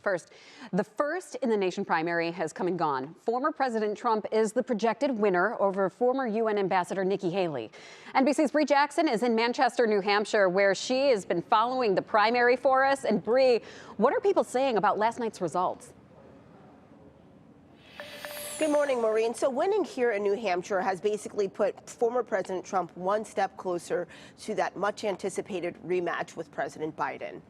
first, the first in the nation primary has come and gone. Former President Trump is the projected winner over former UN Ambassador Nikki Haley. NBC's Bree Jackson is in Manchester, New Hampshire, where she has been following the primary for us. And Bree, what are people saying about last night's results? Good morning, Maureen. So winning here in New Hampshire has basically put former President Trump one step closer to that much anticipated rematch with President Biden.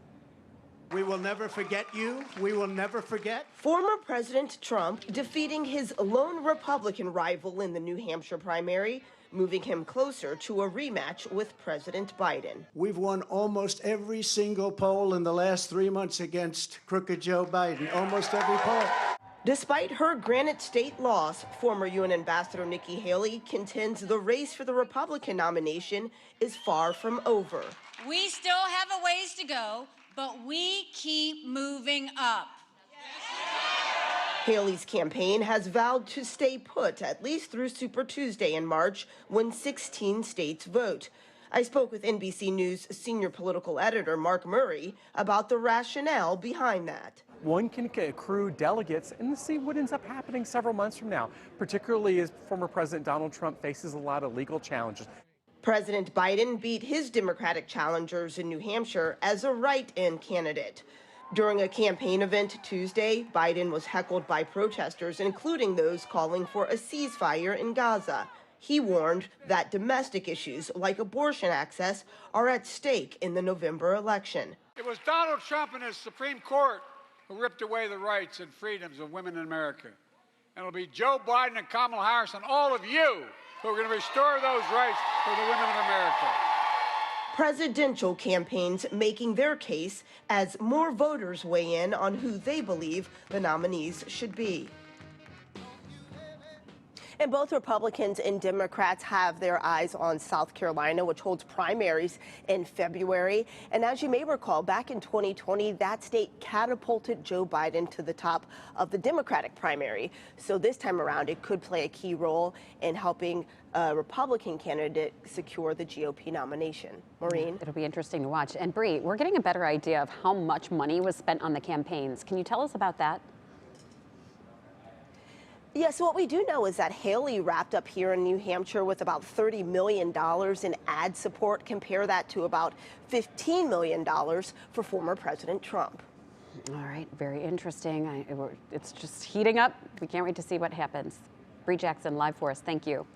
We will never forget you. We will never forget. Former President Trump defeating his lone Republican rival in the New Hampshire primary, moving him closer to a rematch with President Biden. We've won almost every single poll in the last 3 months against crooked Joe Biden. Almost every poll. Despite her Granite State loss, former UN Ambassador Nikki Haley contends the race for the Republican nomination is far from over. We still have a ways to go, but we keep moving up. Haley's campaign has vowed to stay put at least through Super Tuesday in March when 16 states vote. I spoke with NBC News senior political editor Mark Murray about the rationale behind that. One can accrue delegates and see what ends up happening several months from now, particularly as former President Donald Trump faces a lot of legal challenges. President Biden beat his Democratic challengers in New Hampshire as a write-in candidate. During a campaign event Tuesday, Biden was heckled by protesters, including those calling for a ceasefire in Gaza. He warned that domestic issues like abortion access are at stake in the November election. It was Donald Trump and his Supreme Court who ripped away the rights and freedoms of women in America. And it'll be Joe Biden and Kamala Harris and all of you who are going to restore those rights for the women of America. Presidential campaigns making their case as more voters weigh in on who they believe the nominees should be. And both Republicans and Democrats have their eyes on South Carolina, which holds primaries in February. And as you may recall, back in 2020, that state catapulted Joe Biden to the top of the Democratic primary. So this time around, it could play a key role in helping a Republican candidate secure the GOP nomination. Maureen? It'll be interesting to watch. And Bree, we're getting a better idea of how much money was spent on the campaigns. Can you tell us about that? Yes, what we do know is that Haley wrapped up here in New Hampshire with about $30 million in ad support. Compare that to about $15 million for former President Trump. All right, very interesting. It's just heating up. We can't wait to see what happens. Bree Jackson, live for us. Thank you.